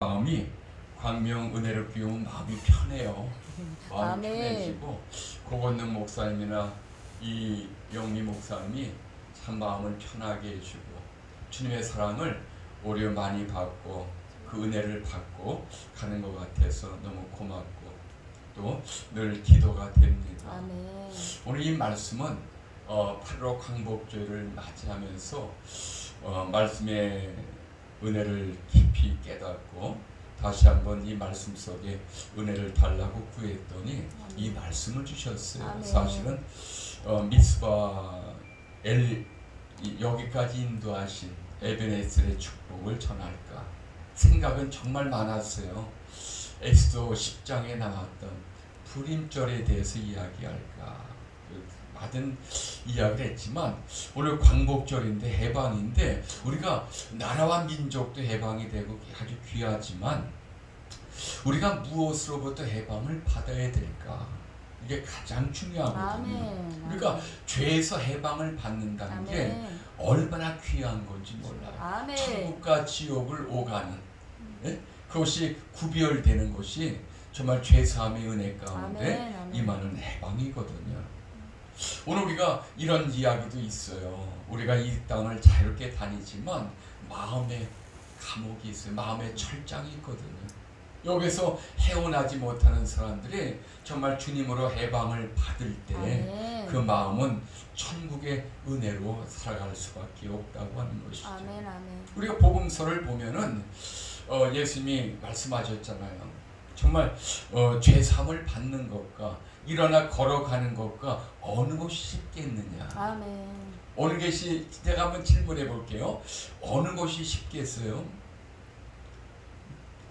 마음이 광명 은혜를 비우면 마음이 편해요. 마음이 아멘. 편해지고 고건능 목사님이나 이 영미 목사님이 참 마음을 편하게 해주고 주님의 사랑을 오히려 많이 받고 그 은혜를 받고 가는 것 같아서 너무 고맙고 또 늘 기도가 됩니다. 아멘. 오늘 이 말씀은 8월 광복절을 맞이하면서 말씀의 은혜를 깊이 깨닫고 다시 한번 이 말씀 속에 은혜를 달라고 구했더니 이 말씀을 주셨어요. 아멘. 사실은 미스바 여기까지 인도하신 에베네셀의 축복을 전할까 생각은 정말 많았어요. 엑소도 10장에 나왔던 불임절에 대해서 이야기할까 많은 이야기를 했지만 오늘 광복절인데 해방인데 우리가 나라와 민족도 해방이 되고 아주 귀하지만 우리가 무엇으로부터 해방을 받아야 될까? 이게 가장 중요하거든요. 아멘. 우리가 죄에서 해방을 받는다는 아멘. 게 얼마나 귀한 건지 몰라요. 아멘. 천국과 지옥을 오가는 그것이 구별되는 것이 정말 죄사함의 은혜 가운데 아멘. 아멘. 임하는 해방이거든요. 오늘 우리가 이런 이야기도 있어요. 우리가 이 땅을 자유롭게 다니지만 마음에 감옥이 있어요. 마음에 철장이 있거든요. 여기서 헤어나지 못하는 사람들이 정말 주님으로 해방을 받을 때 그 마음은 천국의 은혜로 살아갈 수밖에 없다고 하는 것이죠. 아멘. 아멘. 우리가 복음서를 보면은 예수님이 말씀하셨잖아요. 정말 죄사함을 받는 것과 일어나 걸어가는 것과 어느 것이 쉽겠느냐. 아멘. 어느 것이 제가 한번 질문해 볼게요. 어느 것이 쉽겠어요?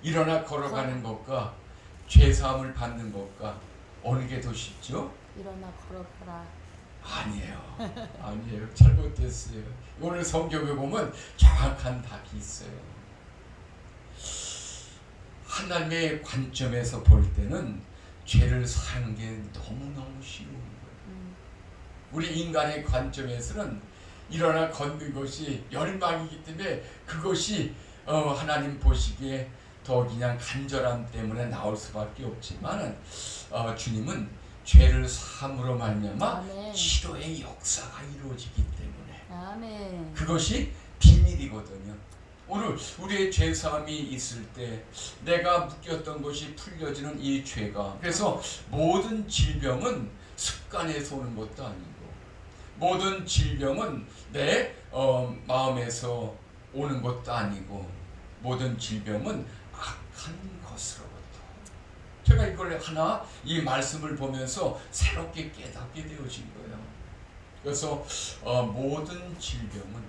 일어나 걸어가는 것과 죄사함을 받는 것과 어느 게 더 쉽죠? 일어나 걸어보라. 아니에요. 아니에요. 잘못됐어요. 오늘 성경에 보면 정확한 답이 있어요. 하나님의 관점에서 볼 때는 죄를 사는 게 너무너무 쉬운 거예요. 우리 인간의 관점에서는 일어나 걷는 것이 열망이기 때문에 그것이 하나님 보시기에 더 그냥 간절함 때문에 나올 수밖에 없지만 주님은 죄를 사함으로 말미암아 치료의 역사가 이루어지기 때문에 아멘. 그것이 비밀이거든요. 오늘 우리의 죄사함이 있을 때 내가 묶였던 것이 풀려지는 이 죄가 그래서 모든 질병은 습관에서 오는 것도 아니고 모든 질병은 내 마음에서 오는 것도 아니고 모든 질병은 악한 것으로부터 제가 이걸 하나 이 말씀을 보면서 새롭게 깨닫게 되어진 거예요. 그래서 모든 질병은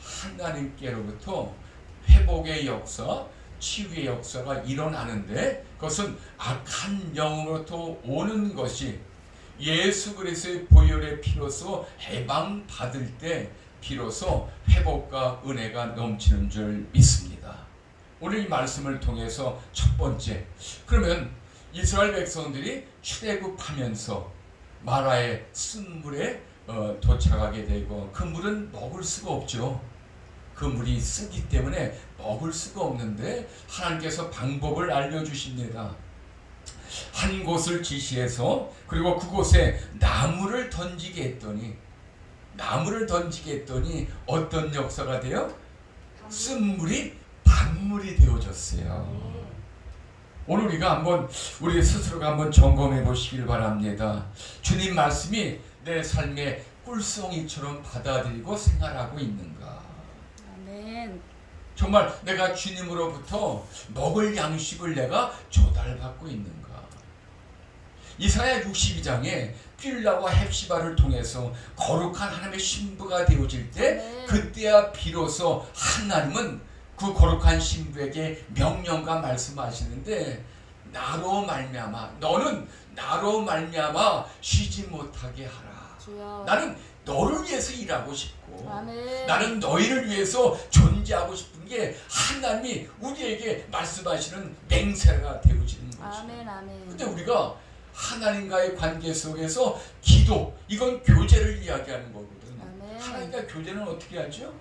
하나님께로부터 회복의 역사, 치유의 역사가 일어나는데 그것은 악한 영으로부터 오는 것이 예수 그리스도의 보혈의 피로서 해방받을 때 비로소 회복과 은혜가 넘치는 줄 믿습니다. 오늘 이 말씀을 통해서 첫 번째, 그러면 이스라엘 백성들이 출애굽하면서 마라의 쓴 물에 도착하게 되고 그 물은 먹을 수가 없죠. 그 물이 쓰기 때문에 먹을 수가 없는데 하나님께서 방법을 알려주십니다. 한 곳을 지시해서 그리고 그곳에 나무를 던지게 했더니 어떤 역사가 돼요? 쓴 물이 단물이 되어졌어요. 오늘 우리가 한번 우리 스스로가 한번 점검해 보시길 바랍니다. 주님 말씀이 내 삶의 꿀송이처럼 받아들이고 생활하고 있는가? 아멘. 정말 내가 주님으로부터 먹을 양식을 내가 조달받고 있는가? 이사야 62장에 빌라와 헵시바를 통해서 거룩한 하나님의 신부가 되어질 때 그때야 비로소 하나님은 그 거룩한 신부에게 명령과 말씀하시는데 나로 말미암아 너는 나로 말미암아 쉬지 못하게 하라. 주여. 나는 너를 위해서 일하고 싶고 아멘. 나는 너희를 위해서 존재하고 싶은 게 하나님이 우리에게 말씀하시는 맹세가 되어지는 거죠. 아멘. 아멘. 근데 우리가 하나님과의 관계 속에서 기도 이건 교제를 이야기하는 거거든요. 아멘. 하나님과 교제는 어떻게 하죠?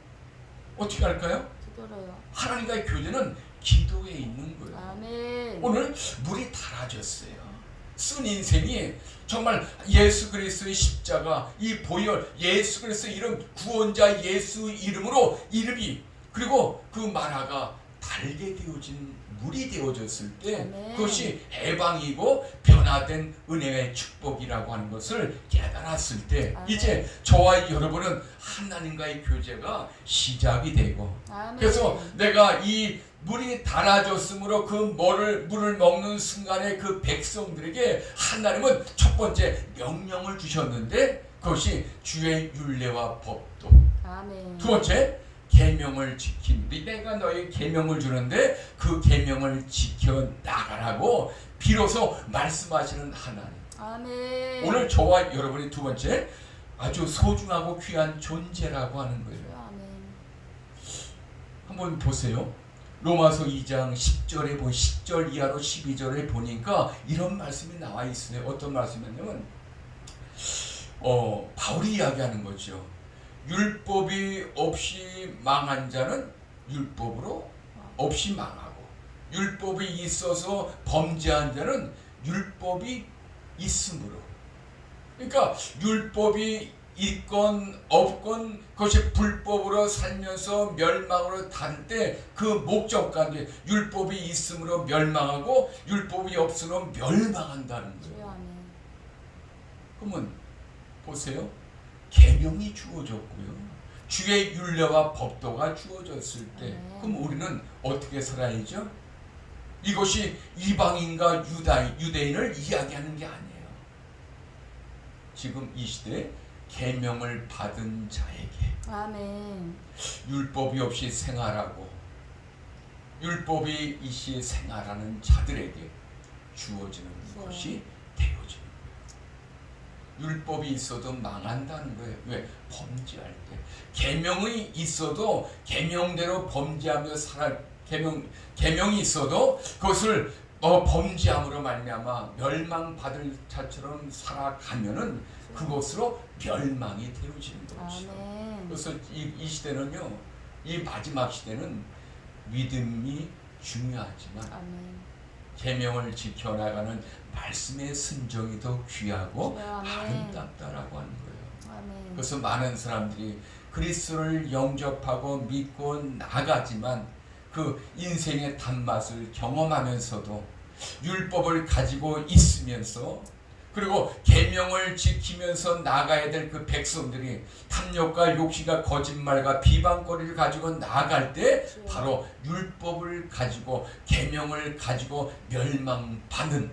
어떻게 할까요? 기도로요. 하나님과의 교제는 기도에 있는 거예요. 아멘. 오늘 물이 달아졌어요. 쓴 인생이 정말 예수 그리스도의 십자가, 이 보혈, 예수 그리스도의 이름, 구원자 예수 이름으로 이름이, 그리고 그 만화가 달게 되어진 물이 되어졌을 때 아멘. 그것이 해방이고 변화된 은혜의 축복이라고 하는 것을 깨달았을 때 아멘. 이제 저와 여러분은 하나님과의 교제가 시작이 되고, 아멘. 그래서 내가 이 물이 달아졌으므로 그 물을 먹는 순간에 그 백성들에게 하나님은 첫 번째 명령을 주셨는데 그것이 주의 율례와 법도, 아멘. 두 번째 계명을 지킴. 내가 너희 계명을 주는데 그 계명을 지켜 나가라고 비로소 말씀하시는 하나님. 아멘. 오늘 저와 여러분이 두 번째 아주 소중하고 귀한 존재라고 하는 거예요. 아멘. 한번 보세요. 로마서 2장 10절에 10절 이하로 12절에 보니까 이런 말씀이 나와 있어요. 어떤 말씀이냐면 바울이 이야기하는 거죠. 율법이 없이 망한 자는 율법으로 없이 망하고, 율법이 있어서 범죄한 자는 율법이 있으므로. 그러니까 율법이 있건 없건 그것이 불법으로 살면서 멸망으로 달 때 그 목적과 율법이 있으므로 멸망하고 율법이 없으므로 멸망한다는 거예요. 아멘. 그러면 보세요. 계명이 주어졌고요. 주의 율례와 법도가 주어졌을 때 그럼 우리는 어떻게 살아야죠? 이것이 이방인과 유대인을 이야기하는 게 아니에요. 지금 이 시대에 계명을 받은 자에게 아멘. 율법이 없이 생활하고 율법이 이시 생활하는 자들에게 주어지는 것이 되어집니다. 율법이 있어도 망한다는 거예요. 왜? 범죄할 때. 계명이 있어도 계명대로 범죄하며 계명이 있어도 그것을 범죄함으로 말미암아 멸망받을 자처럼 살아가면은 그것으로 멸망이 되어지는 것이죠. 아멘. 그래서 이 시대는요, 이 마지막 시대는 믿음이 중요하지만 아멘. 계명을 지켜나가는 말씀의 순종이 더 귀하고 아멘. 아름답다라고 하는 거예요. 아멘. 그래서 많은 사람들이 그리스도를 영접하고 믿고 나가지만 그 인생의 단맛을 경험하면서도 율법을 가지고 있으면서 그리고 계명을 지키면서 나가야 될 그 백성들이 탐욕과 욕심과 거짓말과 비방거리를 가지고 나갈 때 바로 율법을 가지고 계명을 가지고 멸망받는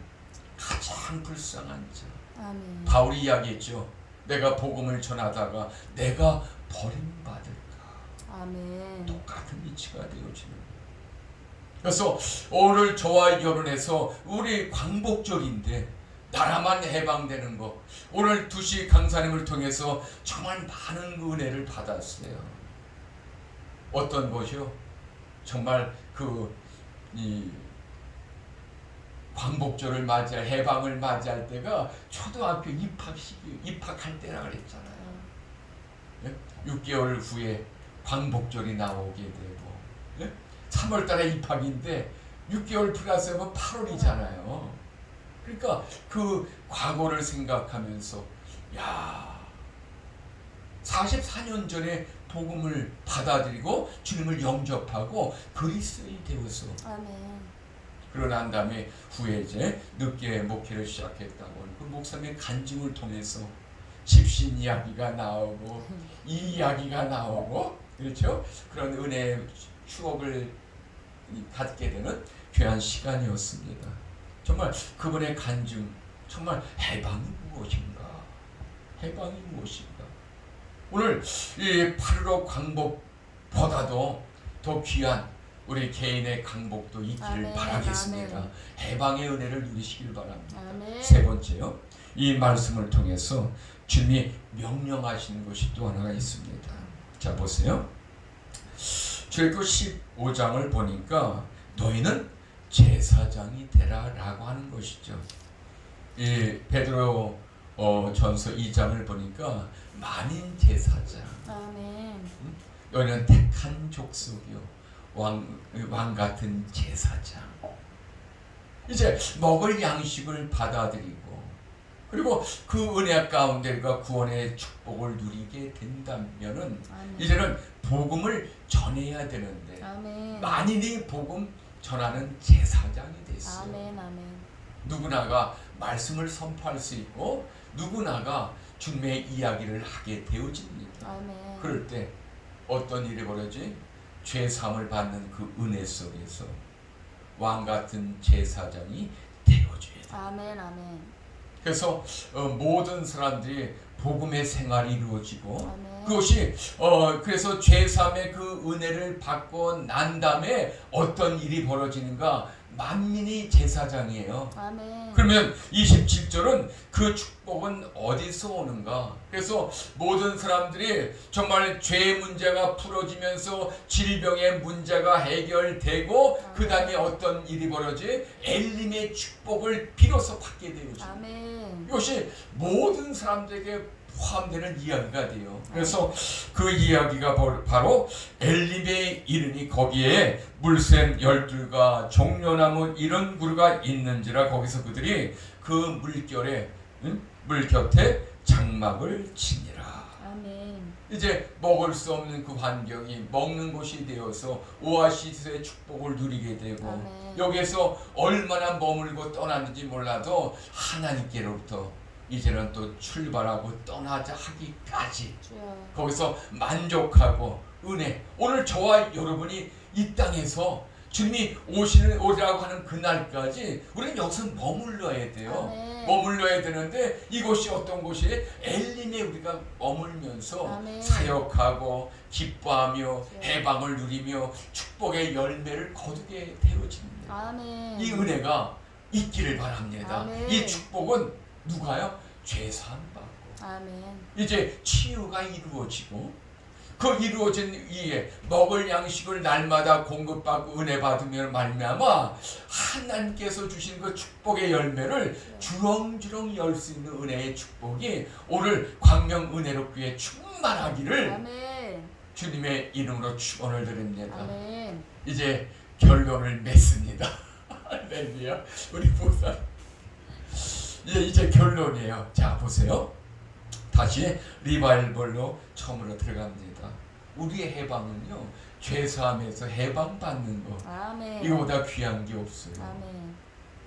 가장 불쌍한 자. 아멘. 바울이 이야기했죠. 내가 복음을 전하다가 내가 버림받을까. 아멘. 똑같은 위치가 되어지는 거예요. 그래서 오늘 저와 여론에서 우리 광복절인데 나라만 해방되는 거, 오늘 2시 강사님을 통해서 정말 많은 은혜를 받았어요. 어떤 것이요? 정말 이 광복절을 맞이할, 해방을 맞이할 때가 초등학교 입학할 때라 그랬잖아요. 6개월 후에 광복절이 나오게 되고 3월달에 입학인데 6개월 플러스하면 8월이잖아요. 그러니까 그 과거를 생각하면서 44년 전에 복음을 받아들이고 주님을 영접하고 그리스도인이 되어서 아멘. 그러고 난 다음에 후에 이제 늦게 목회를 시작했다고 그 목사님의 간증을 통해서 집신 이야기가 나오고 이 이야기가 나오고 그렇죠? 그런 은혜의 추억을 갖게 되는 귀한 시간이었습니다. 정말 그분의 간증, 정말 해방이 무엇인가? 해방이 무엇인가? 오늘 이 8.15 광복보다도 더 귀한 우리 개인의 강복도 있기를 아멘, 바라겠습니다. 아멘. 해방의 은혜를 누리시길 바랍니다. 아멘. 세 번째요. 이 말씀을 통해서 주님이 명령하시는 것이 또 하나가 있습니다. 자 보세요. 출애굽 15장을 보니까 너희는 제사장이 되라 라고 하는 것이죠. 이 베드로 전서 2장을 보니까 만인 제사장. 아멘. 너희는 택한 족속이요 왕 같은 제사장. 이제 먹을 양식을 받아들이고 그리고 그 은혜 가운데가 구원의 축복을 누리게 된다면은 아멘. 이제는 복음을 전해야 되는데 아멘. 만인이 복음 전하는 제사장이 됐어요. 아멘. 아멘. 누구나가 말씀을 선포할 수 있고 누구나가 주님의 이야기를 하게 되어집니다. 아멘. 그럴 때 어떤 일이 벌어지? 죄 사함을 받는 그 은혜 속에서 왕 같은 제사장이 되어줘야 돼. 아멘. 아멘. 그래서 모든 사람들이 복음의 생활이 이루어지고 아멘. 그것이 그래서 죄 사함의 그 은혜를 받고 난 다음에 어떤 일이 벌어지는가? 만민이 제사장이에요. 아멘. 그러면 27절은 그 축복은 어디서 오는가? 그래서 모든 사람들이 정말 죄의 문제가 풀어지면서 질병의 문제가 해결되고 그 다음에 어떤 일이 벌어지? 엘림의 축복을 비로소 받게 되어집니다. 아멘. 이것이 모든 사람들에게 포함되는 이야기가 돼요. 그래서 그 이야기가 바로 엘림에 이르니 거기에 물샘 12가 종려나무 이런 구루가 있는지라 거기서 그들이 그 물결에 물 곁에 장막을 치니라. 아멘. 이제 먹을 수 없는 그 환경이 먹는 곳이 되어서 오아시스의 축복을 누리게 되고 아멘. 여기에서 얼마나 머물고 떠났는지 몰라도 하나님께로부터 이제는 또 출발하고 떠나자 하기까지 주여. 거기서 만족하고 은혜. 오늘 저와 여러분이 이 땅에서 주님이 오리라고 하는 그날까지 우리는 여기서 머물러야 돼요. 아멘. 머물러야 되는데 이곳이 어떤 곳이에요? 엘림에 우리가 머물면서 아멘. 사역하고 기뻐하며 네. 해방을 누리며 축복의 열매를 거두게 되어집니다. 아멘. 이 은혜가 있기를 바랍니다. 아멘. 이 축복은 누가요? 죄사함 받고 아멘. 이제 치유가 이루어지고 그 이루어진 이에 먹을 양식을 날마다 공급받고 은혜 받으며 말미암아 하나님께서 주신 그 축복의 열매를 주렁주렁 열 수 있는 은혜의 축복이 오늘 광명 은혜롭교회 충만하기를 아멘. 주님의 이름으로 축원을 드립니다. 아멘. 이제 결론을 맺습니다. 할렐루야. 우리 보사 이제 결론이에요. 자 보세요. 다시 리바이벌로 처음으로 들어갑니다. 우리의 해방은요 죄사함에서 해방받는 거 아멘. 이거보다 귀한 게 없어요. 아멘.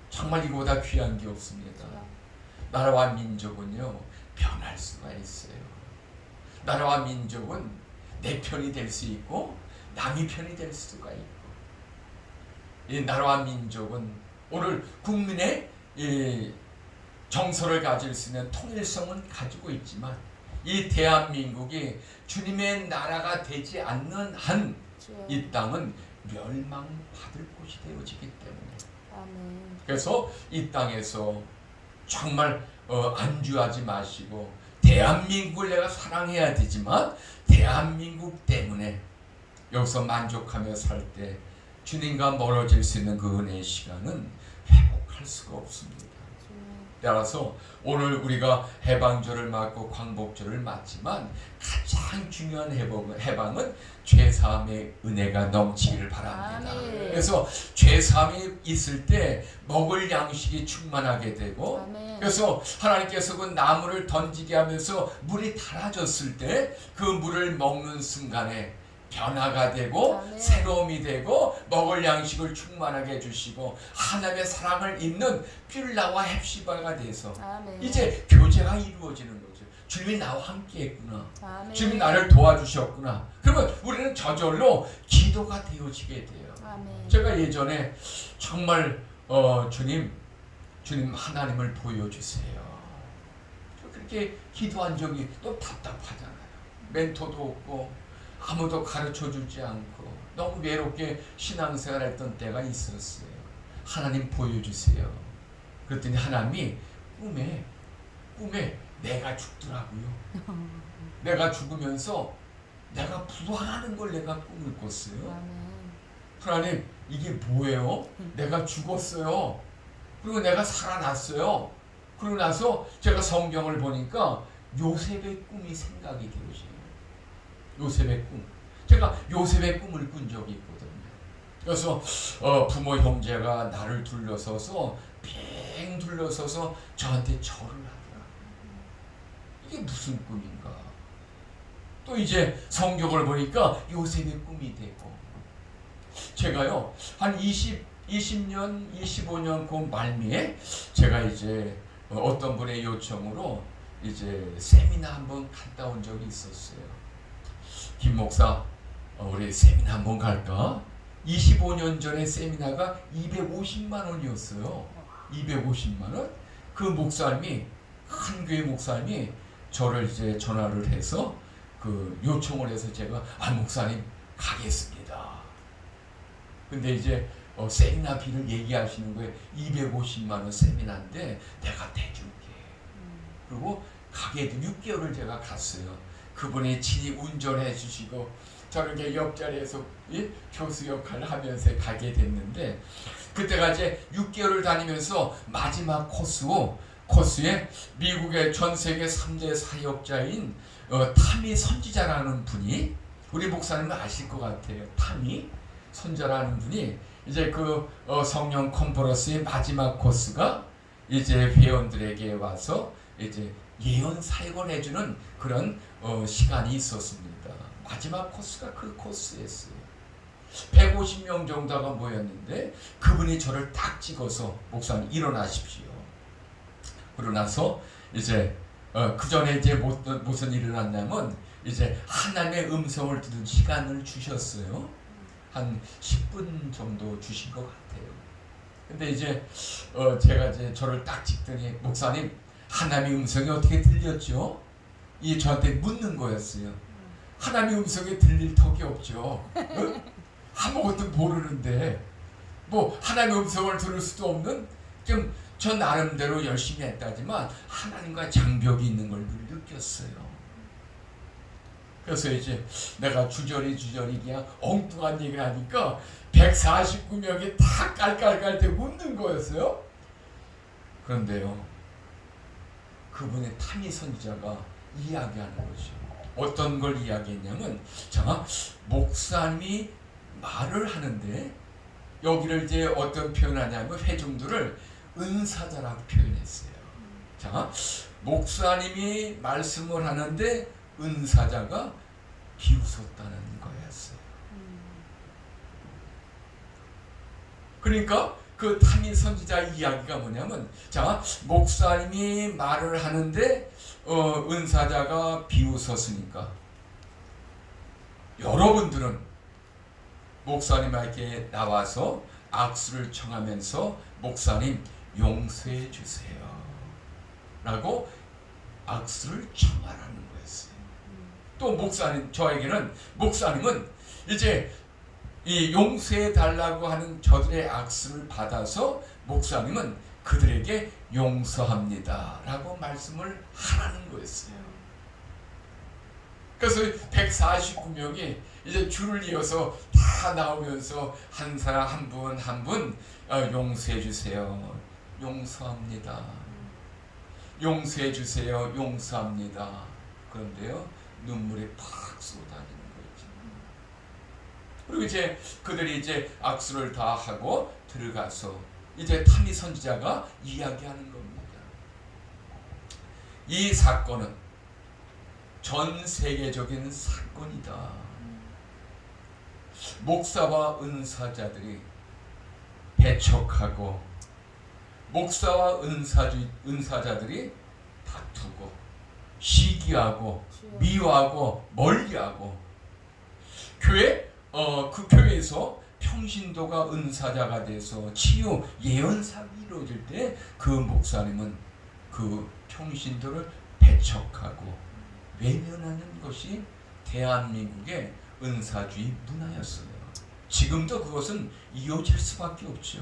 정말 이거보다 귀한 게 없습니다. 나라와 민족은요 변할 수가 있어요. 나라와 민족은 내 편이 될 수 있고 남의 편이 될 수가 있고 이 나라와 민족은 오늘 국민의 이 정서를 가질 수 있는 통일성은 가지고 있지만 이 대한민국이 주님의 나라가 되지 않는 한 이 땅은 멸망받을 곳이 되어지기 때문에 아멘. 그래서 이 땅에서 정말 안주하지 마시고 대한민국을 내가 사랑해야 되지만 대한민국 때문에 여기서 만족하며 살 때 주님과 멀어질 수 있는 그 은혜의 시간은 회복할 수가 없습니다. 따라서 오늘 우리가 해방절을 맞고 광복절을 맞지만 가장 중요한 해방은 죄사함의 은혜가 넘치기를 바랍니다. 아멘. 그래서 죄사함이 있을 때 먹을 양식이 충만하게 되고 아멘. 그래서 하나님께서 그 나무를 던지게 하면서 물이 달아졌을 때 그 물을 먹는 순간에 변화가 되고 아멘. 새로움이 되고 먹을 양식을 충만하게 해주시고 하나님의 사랑을 입는 뷸라와 헵시바가 돼서 아멘. 이제 교제가 이루어지는 거죠. 주님이 나와 함께 했구나. 아멘. 주님이 나를 도와주셨구나. 그러면 우리는 저절로 기도가 되어지게 돼요. 아멘. 제가 예전에 정말 주님 하나님을 보여주세요. 그렇게 기도한 적이 또 답답하잖아요. 멘토도 없고 아무도 가르쳐주지 않고 너무 외롭게 신앙생활 했던 때가 있었어요. 하나님 보여주세요. 그랬더니 하나님이 꿈에 내가 죽더라고요. 내가 죽으면서 내가 부활하는 걸 내가 꿈을 꿨어요. 아멘. 하나님 이게 뭐예요? 내가 죽었어요. 그리고 내가 살아났어요. 그러고 나서 제가 성경을 보니까 요셉의 꿈이 생각이 되어져요. 요셉의 꿈. 제가 요셉의 꿈을 꾼 적이 있거든요. 그래서 부모 형제가 나를 둘러서서 빙 둘러서서 저한테 절을 하더라. 이게 무슨 꿈인가? 또 이제 성경을 보니까 요셉의 꿈이 되고, 제가요 한 20년 25년 그 말미에 제가 이제 어떤 분의 요청으로 이제 세미나 한번 갔다 온 적이 있었어요. 김 목사, 우리 세미나 한번 갈까? 25년 전에 세미나가 250만 원이었어요. 250만 원? 그 목사님이, 한 교회 목사님이 저를 이제 전화를 해서 그 요청을 해서 제가 목사님 가겠습니다. 근데 이제 세미나비를 얘기하시는 거예요. 250만 원 세미나인데 내가 대줄게. 그리고 가게도 6개월을 제가 갔어요. 그분이 친히 운전해 주시고 저는 이제 옆자리에서 교수 역할을 하면서 가게 됐는데, 그때가 이제 6개월을 다니면서 마지막 코스에 미국의 전 세계 3대 사역자인 타미 선지자라는 분이, 우리 목사님은 아실 것 같아요. 타미 선지자라는 분이 이제 그 성령 컨퍼런스의 마지막 코스가 이제 회원들에게 와서 이제 예언 사역을 해주는 그런 시간이 있었습니다. 마지막 코스가 그 코스였어요. 150명 정도가 모였는데 그분이 저를 딱 찍어서 목사님 일어나십시오. 그러고 나서 이제 그 전에 이제 무슨 일이 일어났냐면 이제 하나님의 음성을 듣는 시간을 주셨어요. 한 10분 정도 주신 것 같아요. 근데 이제 제가 이제 저를 딱 찍더니 목사님 하나님의 음성이 어떻게 들렸죠? 이 저한테 묻는 거였어요. 하나님의 음성이 들릴 턱이 없죠. 아무것도 모르는데 뭐 하나님의 음성을 들을 수도 없는, 좀 저 나름대로 열심히 했다지만 하나님과 장벽이 있는 걸 느꼈어요. 그래서 이제 내가 주저리 그냥 엉뚱한 얘기를 하니까 149명이 다 깔깔깔대고 웃는 거였어요. 그런데요, 그분의 타미 선지자가 이야기하는 거죠. 어떤 걸 이야기했냐면, 자, 목사님이 말을 하는데 여기를 이제 어떤 표현하냐면 회중들을 은사자라고 표현했어요. 자, 목사님이 말씀을 하는데 은사자가 비웃었다는 거였어요. 그러니까 그 타미 선지자 이야기가 뭐냐면, 자, 목사님이 말을 하는데 은사자가 비웃었으니까 여러분들은 목사님에게 나와서 악수를 청하면서 목사님 용서해 주세요 라고 악수를 청하라는 거였어요. 또 목사님, 저에게는 목사님은 이제 이 용서해 달라고 하는 저들의 악수를 받아서 목사님은 그들에게 용서합니다 라고 말씀을 하라는 거였어요. 그래서 149명이 이제 줄을 이어서 다 나오면서 한 사람 한 분 한 분 용서해 주세요, 용서합니다, 용서해 주세요, 용서합니다. 그런데요, 눈물이 팍 쏟아지는 거죠. 그리고 이제 그들이 이제 악수를 다 하고 들어가서 이제 타미 선지자가 이야기하는 겁니다. 이 사건은 전 세계적인 사건이다. 목사와 은사자들이 배척하고 목사와 은사자들이 다투고 시기하고 미워하고 멀리하고 그 교회에서 평신도가 은사자가 돼서 치유 예언사역이 이루어질 때 그 목사님은 그 평신도를 배척하고 외면하는 것이 대한민국의 은사주의 문화였어요. 지금도 그것은 이어질 수밖에 없죠.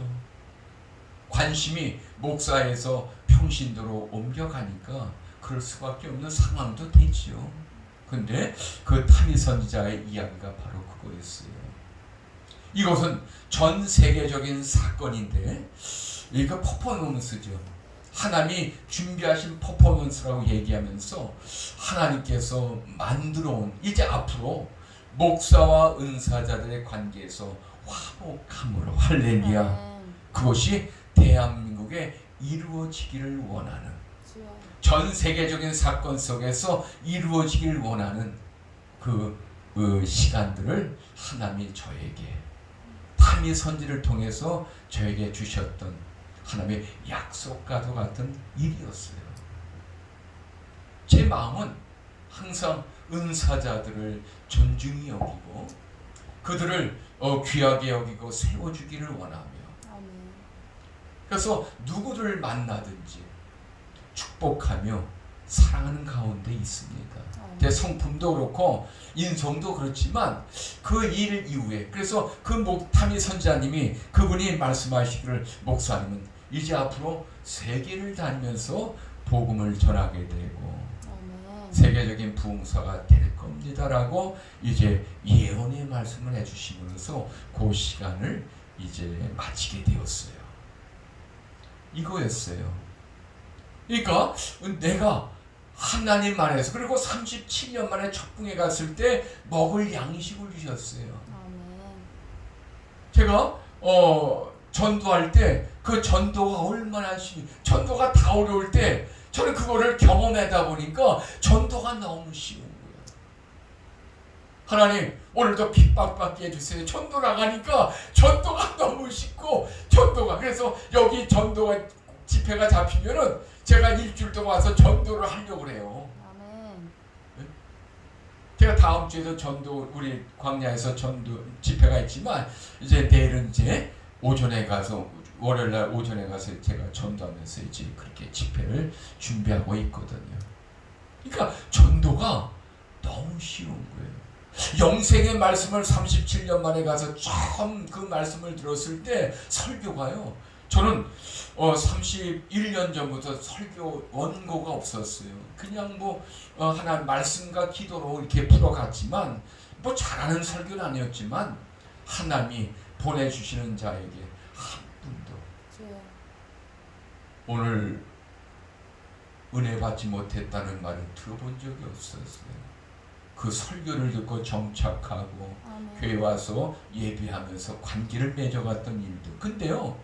관심이 목사에서 평신도로 옮겨가니까 그럴 수밖에 없는 상황도 되지요. 근데 그 타미 선지자의 이야기가 바로 그거였어요. 이것은 전 세계적인 사건인데, 이거 퍼포먼스죠. 하나님이 준비하신 퍼포먼스라고 얘기하면서 하나님께서 만들어 온, 이제 앞으로 목사와 은사자들의 관계에서 화목함으로 할렐루야. 아멘. 그것이 대한민국에 이루어지기를 원하는, 주여. 전 세계적인 사건 속에서 이루어지기를 원하는 그 시간들을 하나님이 저에게 타미 선지를 통해서 저에게 주셨던 하나님의 약속과도 같은 일이었어요. 제 마음은 항상 은사자들을 존중히 여기고 그들을 귀하게 여기고 세워주기를 원하며, 아멘. 그래서 누구를 만나든지 축복하며 사랑하는 가운데 있습니다. 제 성품도 그렇고 인성도 그렇지만 그 일 이후에, 그래서 그 타미 선지자님이 그분이 말씀하시기를, 목사님은 이제 앞으로 세계를 다니면서 복음을 전하게 되고 아멘. 세계적인 부흥사가 될 겁니다라고 이제 예언의 말씀을 해주시면서 그 시간을 이제 마치게 되었어요. 이거였어요. 그러니까 내가 하나님 안에서, 그리고 37년 만에 척붕에 갔을 때 먹을 양식을 주셨어요. 아멘. 제가 전도할 때 그 전도가 얼마나 전도가 다 어려울 때 저는 그거를 경험하다 보니까 전도가 너무 쉬운 거예요. 하나님 오늘도 핍박받게 해주세요. 전도 나가니까 전도가 너무 쉽고, 그래서 여기 전도가 집회가 잡히면은 제가 일주일 동안 와서 전도를 하려고 그래요. 아멘. 제가 다음 주에도 전도, 우리 광야에서 전도 집회가 있지만 이제 내일은 이제 오전에 가서, 월요일날 오전에 가서 제가 전도하면서 이제 그렇게 집회를 준비하고 있거든요. 그러니까 전도가 너무 쉬운 거예요. 영생의 말씀을 37년 만에 가서 처음 그 말씀을 들었을 때 설교가요, 저는 31년 전부터 설교 원고가 없었어요. 그냥 하나 말씀과 기도로 이렇게 풀어갔지만 잘하는 설교는 아니었지만 하나님이 보내주시는 자에게 한 분도 주여. 오늘 은혜 받지 못했다는 말을 들어본 적이 없었어요. 그 설교를 듣고 정착하고 아멘. 교회 와서 예배하면서 관계를 맺어갔던 일도. 근데요,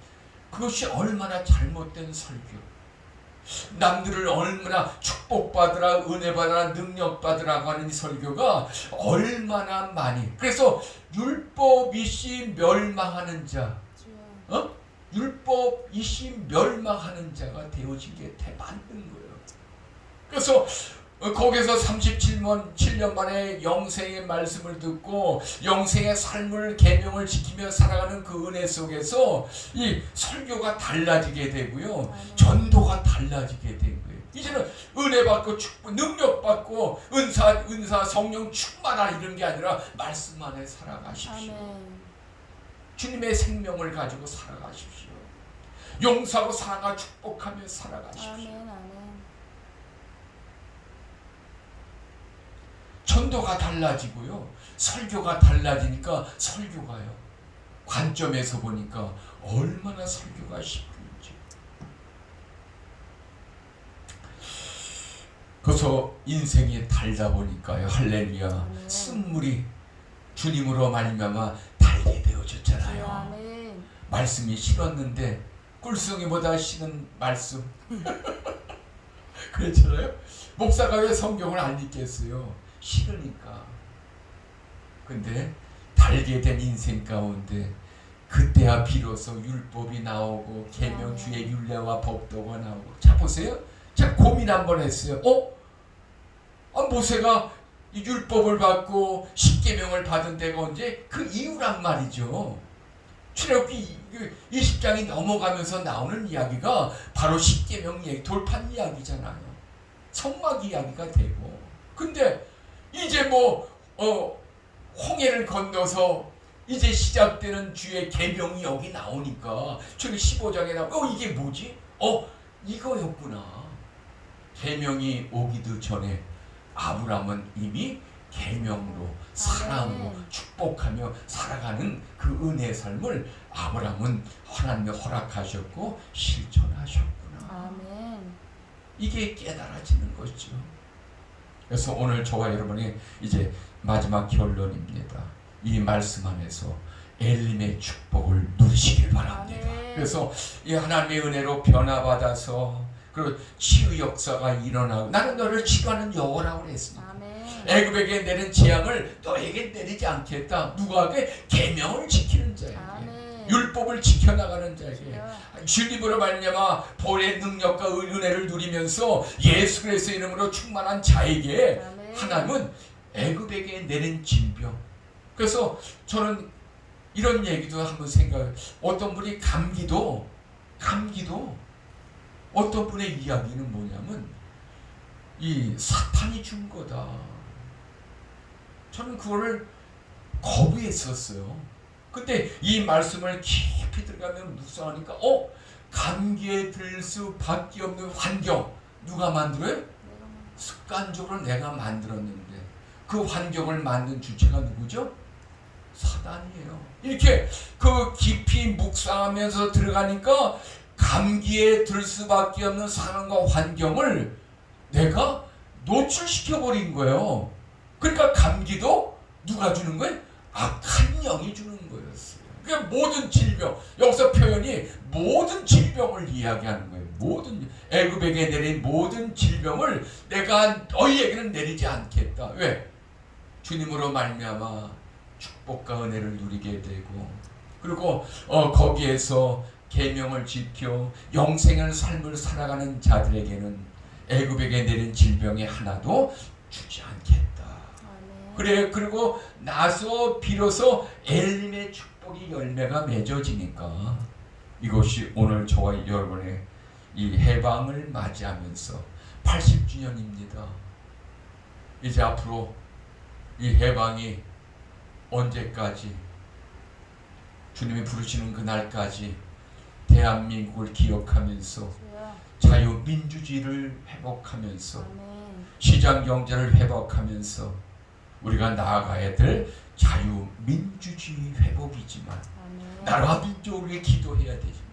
그것이 얼마나 잘못된 설교, 남들을 얼마나 축복받으라, 은혜받으라, 능력받으라고 하는 이 설교가 얼마나 많이, 그래서 율법이시 멸망하는 자, 율법이시 멸망하는 자가 되어진 게 대만든 거예요. 그래서 거기서 37년 만에 영생의 말씀을 듣고 영생의 삶을, 계명을 지키며 살아가는 그 은혜 속에서 이 설교가 달라지게 되고요, 전도가 달라지게 된 거예요. 이제는 은혜 받고 축복, 능력 받고 은사 성령 충만한 이런 게 아니라 말씀 안에 살아가십시오. 아멘. 주님의 생명을 가지고 살아가십시오. 용서하고 사랑하고 축복하며 살아가십시오. 아멘. 아멘. 전도가 달라지고요, 설교가 달라지니까 설교가요, 관점에서 보니까 얼마나 설교가 쉽은지. 그래서 인생이 달다 보니까요, 할렐루야, 쓴물이 주님으로 말미암아 달게 되어졌잖아요. 아멘. 말씀이 싫었는데 꿀송이보다 싫은 말씀. 그렇잖아요. 목사가 왜 성경을 안 읽겠어요? 싫으니까. 근데 달게 된 인생 가운데 그때야 비로소 율법이 나오고 계명, 주의 율례와 법도가 나오고. 자 보세요. 제가 고민 한번 했어요. 모세가 이 율법을 받고 십계명을 받은 데가 언제? 그 이후란 말이죠. 출애굽기 20장이 넘어가면서 나오는 이야기가 바로 십계명 얘기, 돌판 이야기잖아요. 성막 이야기가 되고. 근데 이제 홍해를 건너서 이제 시작되는 주의 계명이 여기 나오니까 저기 15장에 나오고 이게 뭐지? 이거였구나. 계명이 오기도 전에 아브라함은 이미 계명으로, 사랑으로 축복하며 살아가는 그 은혜의 삶을 아브라함은 하나님이 허락하셨고 실천하셨구나. 아멘. 이게 깨달아지는 거죠. 그래서 오늘 저와 여러분이 이제 마지막 결론입니다. 이 말씀 안에서 엘림의 축복을 누리시길 바랍니다. 아멘. 그래서 이 하나님의 은혜로 변화받아서 그 치유 역사가 일어나고, 나는 너를 치료하는 여호와라고 그랬습니다. 아멘. 애굽에게 내린 재앙을 너에게 내리지 않겠다. 누구에게? 계명을 지키는 자에게, 아멘. 율법을 지켜나가는 자에게, 주여. 주님으로 말미암아 볼의 능력과 은혜를 누리면서 예수 그리스도의 이름으로 충만한 자에게 아멘. 하나님은 애굽에게 내린 질병. 그래서 저는 이런 얘기도 한번 생각해요. 어떤 분이 감기도 어떤 분의 이야기는 뭐냐면 이 사탄이 준 거다. 저는 그거를 거부했었어요. 근데 이 말씀을 깊이 들어가면 묵상하니까 감기에 들 수밖에 없는 환경 누가 만들어요? 습관적으로 내가 만들었는데 그 환경을 만든 주체가 누구죠? 사단이에요. 이렇게 그 깊이 묵상하면서 들어가니까 감기에 들 수밖에 없는 상황과 환경을 내가 노출시켜 버린 거예요. 그러니까 감기도 누가 주는 거예요? 악한 영이 주는 거였어요. 그러니까 모든 질병, 여기서 표현이 모든 질병을 이야기하는 거예요. 모든 애굽에게 내린 모든 질병을 내가 너희에게는 내리지 않겠다. 왜? 주님으로 말미암아 축복과 은혜를 누리게 되고, 그리고 거기에서 계명을 지켜 영생의 삶을 살아가는 자들에게는 애굽에게 내린 질병이 하나도 주지 않겠다. 아멘. 그래, 그리고 나서 비로소 엘림의 축복이 열매가 맺어지니까 이것이 오늘 저와 여러분의 이 해방을 맞이하면서 80주년입니다. 이제 앞으로 이 해방이 언제까지, 주님이 부르시는 그날까지 대한민국을 기억하면서 주여. 자유민주주의를 회복하면서 아멘. 시장경제를 회복하면서 우리가 나아가야 될 자유민주주의 회복이지만, 아멘. 나라와 민족을 위해 기도해야 되지만,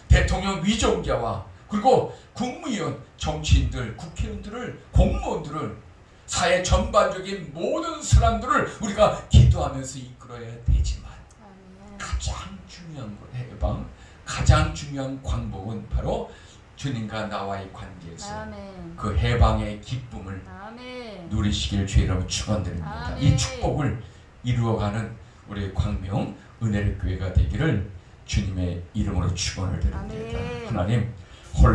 대통령 위정자와 그리고 국무위원, 정치인들, 국회의원들을, 공무원들을, 사회 전반적인 모든 사람들을 우리가 기도하면서 이끌어야 되지만, 아멘. 가장 중요한 것, 해방, 가장 중요한 광복은 바로 주님과 나와의 관계에서 아멘. 그 해방의 기쁨을 아멘. 누리시길 주의 이름으로 축원드립니다. 아멘. 이 축복을 이루어가는 우리 광명 은혜의 교회가 되기를 주님의 이름으로 축원을 드립니다. 아멘. 하나님, 홀로